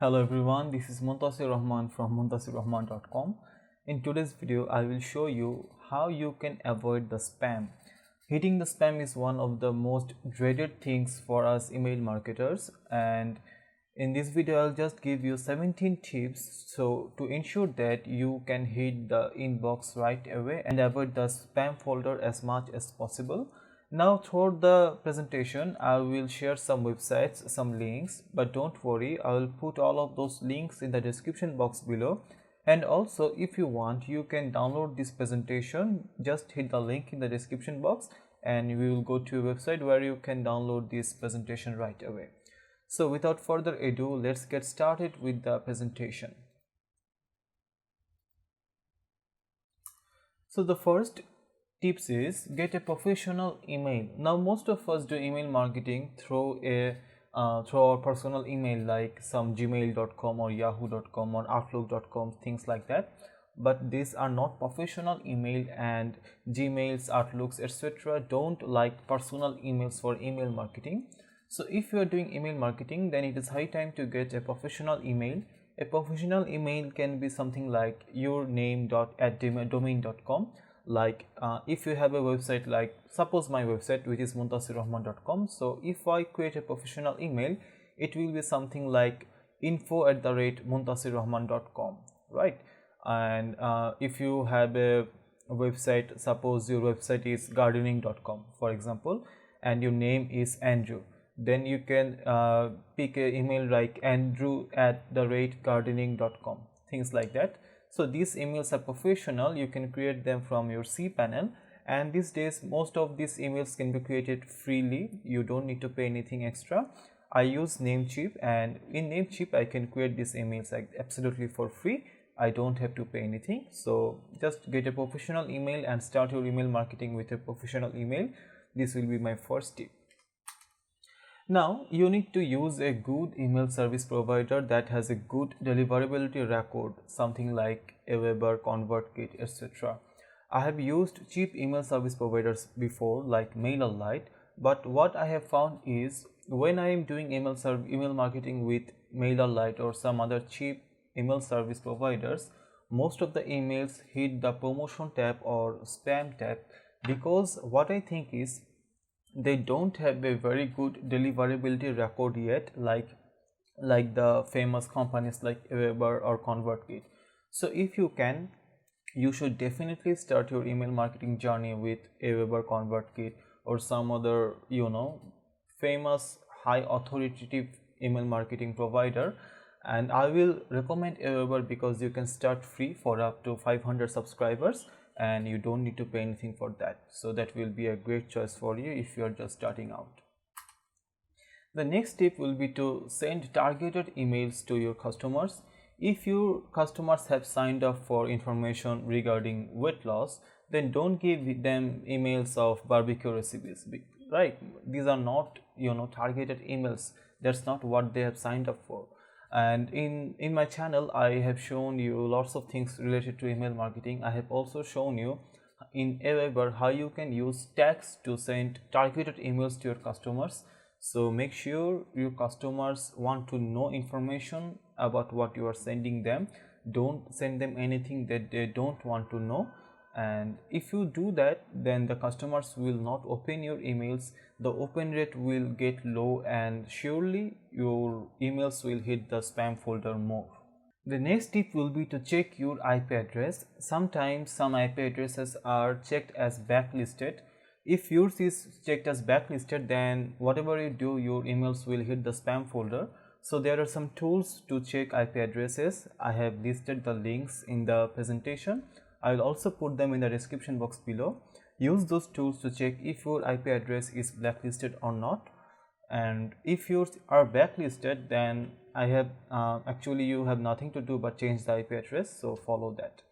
Hello everyone, this is Muntasir Rahman from muntasirrahman.com. In today's video, I will show you how you can avoid the spam. Hitting the spam is one of the most dreaded things for us email marketers, and in this video I'll just give you 17 tips so to ensure that you can hit the inbox right away and avoid the spam folder as much as possible. Now throughout the presentation I will share some websites, some links, but don't worry, I will put all of those links in the description box below. And also if you want, you can download this presentation. Just hit the link in the description box and we will go to a website where you can download this presentation right away. So without further ado, let's get started with the presentation. So the first tips is get a professional email. Now most of us do email marketing through our personal email, like some gmail.com or yahoo.com or outlook.com, things like that, but these are not professional email, and gmails, outlooks, etc. don't like personal emails for email marketing. So if you are doing email marketing, then it is high time to get a professional email. A professional email can be something like your name.@domain.com. Like if you have a website, like suppose my website, which is muntasirrahman.com. so if I create a professional email, it will be something like info@muntasirrahman.com, right? And if you have a website, suppose your website is gardening.com for example, and your name is Andrew, then you can pick a email like andrew@gardening.com, things like that. So these emails are professional. You can create them from your cPanel, and these days most of these emails can be created freely. You don't need to pay anything extra. I use Namecheap, and in Namecheap I can create these emails like absolutely for free. I don't have to pay anything. So just get a professional email and start your email marketing with a professional email. This will be my first tip. Now you need to use a good email service provider that has a good deliverability record, something like Aweber, ConvertKit, etc. I have used cheap email service providers before, like MailerLite, but what I have found is when I am doing email marketing with MailerLite or some other cheap email service providers, most of the emails hit the promotion tab or spam tab, because what I think is they don't have a very good deliverability record yet, like the famous companies like Aweber or ConvertKit. So if you can, you should definitely start your email marketing journey with Aweber, ConvertKit, or some other famous high authoritative email marketing provider. And I will recommend Aweber because you can start free for up to 500 subscribers and you don't need to pay anything for that. So that will be a great choice for you if you are just starting out. The next tip will be to send targeted emails to your customers. If your customers have signed up for information regarding weight loss, then don't give them emails of barbecue recipes, right? These are not targeted emails. That's not what they have signed up for. And in my channel I have shown you lots of things related to email marketing. I have also shown you in Aweber how you can use tags to send targeted emails to your customers. So make sure your customers want to know information about what you are sending them. Don't send them anything that they don't want to know, and if you do that, then the customers will not open your emails. The open rate will get low and surely your emails will hit the spam folder more. The next tip will be to check your IP address. Sometimes some IP addresses are checked as blacklisted. If yours is checked as blacklisted, then whatever you do, your emails will hit the spam folder. So there are some tools to check IP addresses. I have listed the links in the presentation. I will also put them in the description box below. Use those tools to check if your IP address is blacklisted or not. And if yours are blacklisted, then I have actually you have nothing to do but change the IP address, so follow that.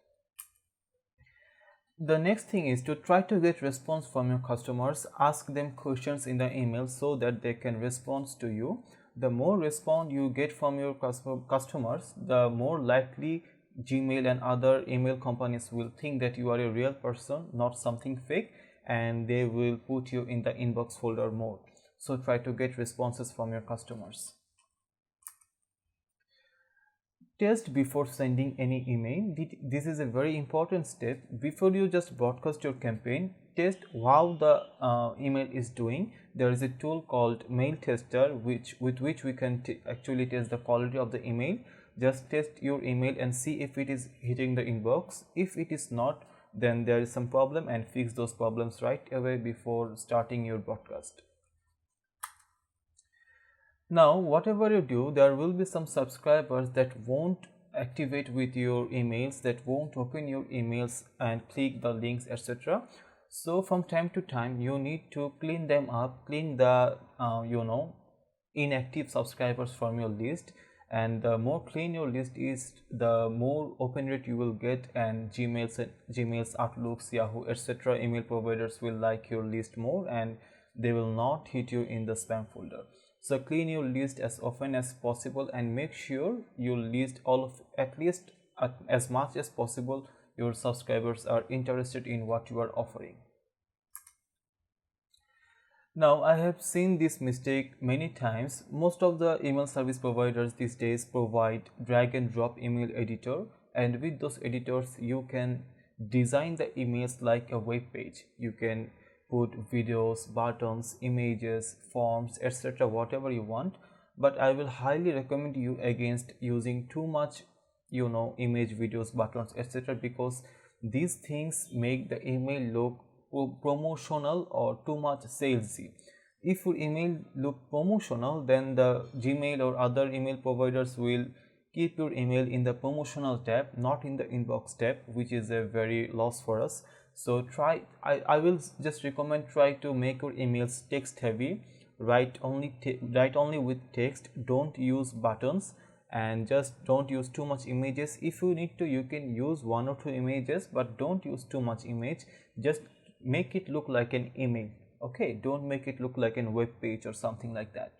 The next thing is to try to get response from your customers. Ask them questions in the email so that they can respond to you. The more response you get from your customers, the more likely Gmail and other email companies will think that you are a real person, not something fake, and they will put you in the inbox folder more. So try to get responses from your customers. Test before sending any email. This is a very important step. Before you just broadcast your campaign, test how the email is doing. There is a tool called mail tester with which we can actually test the quality of the email. Just test your email and see if it is hitting the inbox. If it is not, then there is some problem, and fix those problems right away before starting your broadcast. Now, whatever you do, there will be some subscribers that won't activate with your emails, that won't open your emails and click the links, etc. So from time to time, you need to clean them up, clean the inactive subscribers from your list. And the more clean your list is, the more open rate you will get, and Gmail's, Outlooks, Yahoo, etc. email providers will like your list more, and they will not hit you in the spam folder. So clean your list as often as possible, and make sure you list at least as much as possible your subscribers are interested in what you are offering. Now, I have seen this mistake many times. Most of the email service providers these days provide drag and drop email editor, and with those editors you can design the emails like a web page. You can put videos, buttons, images, forms, etc., whatever you want. But I will highly recommend you against using too much image, videos, buttons, etc., because these things make the email look promotional or too much salesy. If your email look promotional, then the Gmail or other email providers will keep your email in the promotional tab, not in the inbox tab, which is a very loss for us. So I will just recommend, try to make your emails text heavy. Write only with text. Don't use buttons, and just don't use too much images. If you need to, you can use 1 or 2 images, but don't use too much image. Just make it look like an email. Okay, don't make it look like a web page or something like that.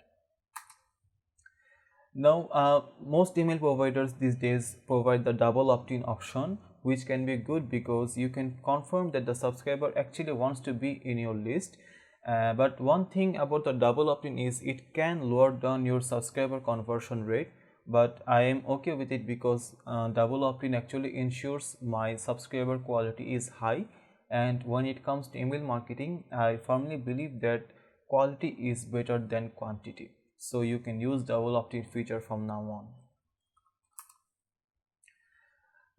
Now, most email providers these days provide the double opt-in option, which can be good because you can confirm that the subscriber actually wants to be in your list. But one thing about the double opt-in is it can lower down your subscriber conversion rate, but I am okay with it because double opt-in actually ensures my subscriber quality is high. And when it comes to email marketing, I firmly believe that quality is better than quantity. So you can use double opt-in feature from now on.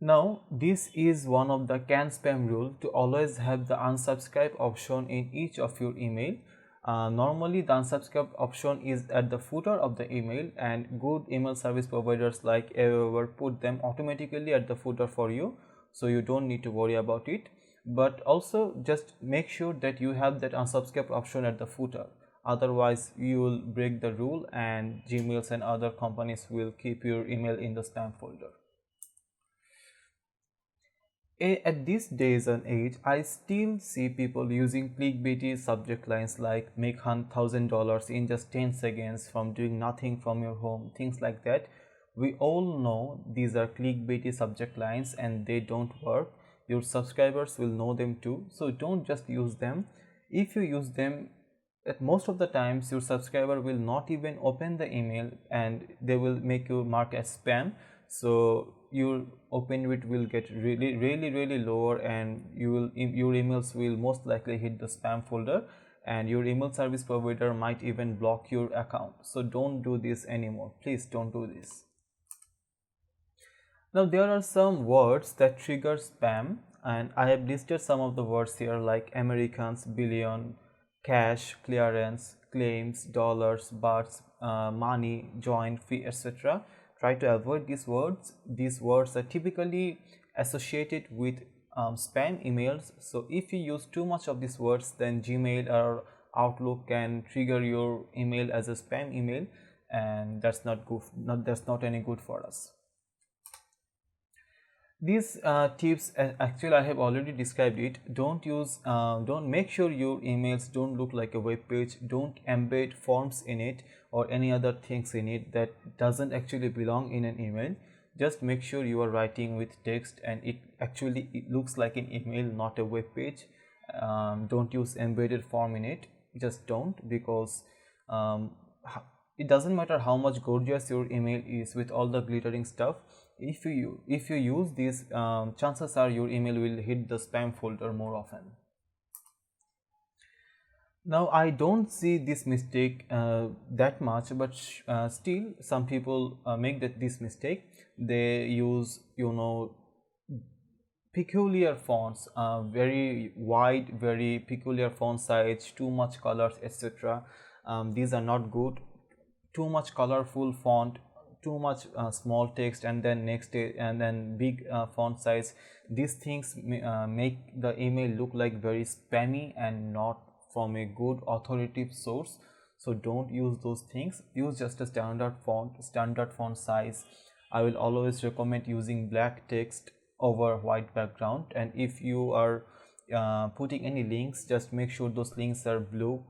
Now, this is one of the can spam rule, to always have the unsubscribe option in each of your email. Normally the unsubscribe option is at the footer of the email, and good email service providers like Aweber put them automatically at the footer for you, so you don't need to worry about it. But also just make sure that you have that unsubscribe option at the footer, otherwise you will break the rule and Gmails and other companies will keep your email in the spam folder. At these days and age, I still see people using clickbaity subject lines like make $1,000 in just 10 seconds from doing nothing from your home, things like that. We all know these are clickbaity subject lines and they don't work. Your subscribers will know them too, so don't just use them. If you use them, at most of the times your subscriber will not even open the email and they will make you mark as spam, so your open rate will get really lower, and your emails will most likely hit the spam folder, and your email service provider might even block your account. So don't do this anymore, please don't do this. Now, there are some words that trigger spam, and I have listed some of the words here like Americans, billion, cash, clearance, claims, dollars, bahts, money, join, fee, etc. Try to avoid these words. These words are typically associated with spam emails. So if you use too much of these words, then Gmail or Outlook can trigger your email as a spam email, and that's not good. That's not any good for us. These tips, actually I have already described it. Don't make sure your emails don't look like a web page. Don't embed forms in it or any other things in it that doesn't actually belong in an email. Just make sure you are writing with text and it looks like an email, not a web page. Don't use embedded form in it. Just don't, because It doesn't matter how much gorgeous your email is with all the glittering stuff. If you use these, chances are your email will hit the spam folder more often. Now I don't see this mistake that much, but still some people make this mistake. They use, you know, peculiar fonts, very wide, very peculiar font size, too much colors, etc. These are not good. Too much colorful font, too much small text, and then and then big font size. These things make the email look like very spammy and not from a good authoritative source. So don't use those things. Use just a standard font size. I will always recommend using black text over white background, and if you are putting any links, just make sure those links are blue.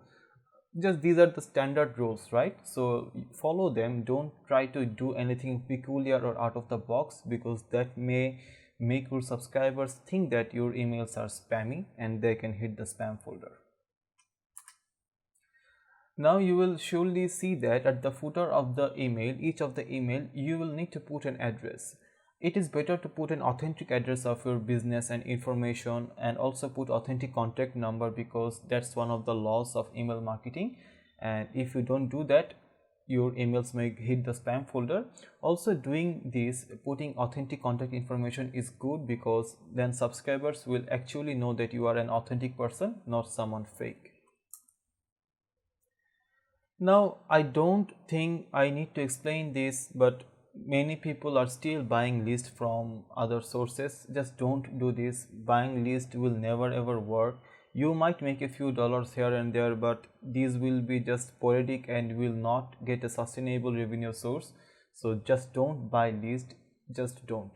Just these are the standard rules, right? So follow them. Don't try to do anything peculiar or out of the box, because that may make your subscribers think that your emails are spammy and they can hit the spam folder. Now you will surely see that at the footer of the email, each of the email, you will need to put an address. It is better to put an authentic address of your business and information, and also put authentic contact number, because that's one of the laws of email marketing. And if you don't do that, your emails may hit the spam folder. Also, doing this, putting authentic contact information, is good, because then subscribers will actually know that you are an authentic person, not someone fake. Now I don't think I need to explain this, but many people are still buying list from other sources. Just don't do this. Buying list will never ever work. You might make a few dollars here and there, but these will be just sporadic and will not get a sustainable revenue source. So just don't buy list. Just don't.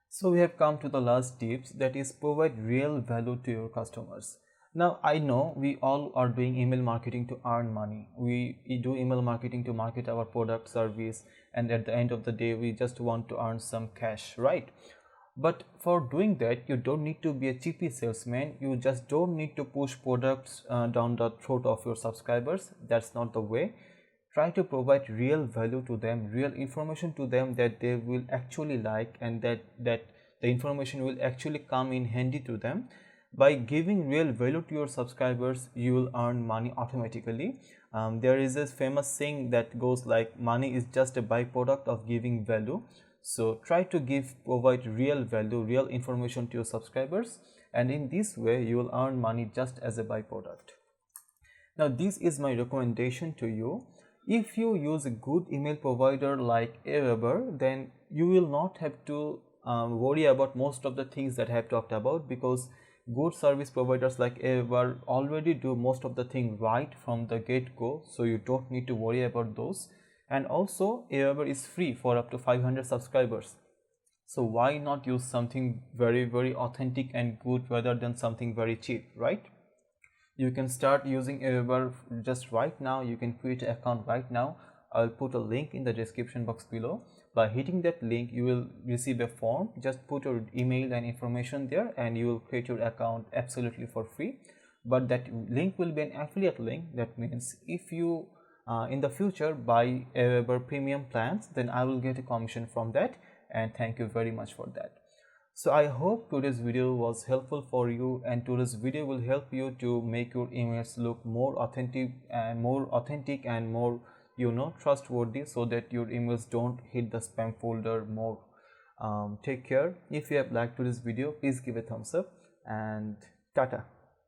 So we have come to the last tips, that is provide real value to your customers. Now I know we all are doing email marketing to earn money. We do email marketing to market our product, service, and at the end of the day we just want to earn some cash, right? But for doing that, you don't need to be a cheapy salesman. You just don't need to push products down the throat of your subscribers. That's not the way. Try to provide real value to them, real information to them that they will actually like, and that the information will actually come in handy to them. By giving real value to your subscribers, you will earn money automatically. There is a famous saying that goes like, money is just a byproduct of giving value. So try to provide real value, real information to your subscribers, and in this way you will earn money just as a byproduct. Now this is my recommendation to you. If you use a good email provider like Aweber, then you will not have to worry about most of the things that I have talked about, because good service providers like Aweber already do most of the thing right from the get-go, so you don't need to worry about those. And also Aweber is free for up to 500 subscribers, so why not use something very authentic and good rather than something very cheap, right? You can start using Aweber just right now. You can create an account right now. I'll put a link in the description box below. By hitting that link, you will receive a form. Just put your email and information there and you will create your account absolutely for free. But that link will be an affiliate link. That means if you in the future buy Aweber premium plans, then I will get a commission from that, and thank you very much for that. So I hope today's video was helpful for you, and today's video will help you to make your emails look more authentic and more trustworthy, so that your emails don't hit the spam folder more. Take care. If you have liked today's video, please give a thumbs up, and tata.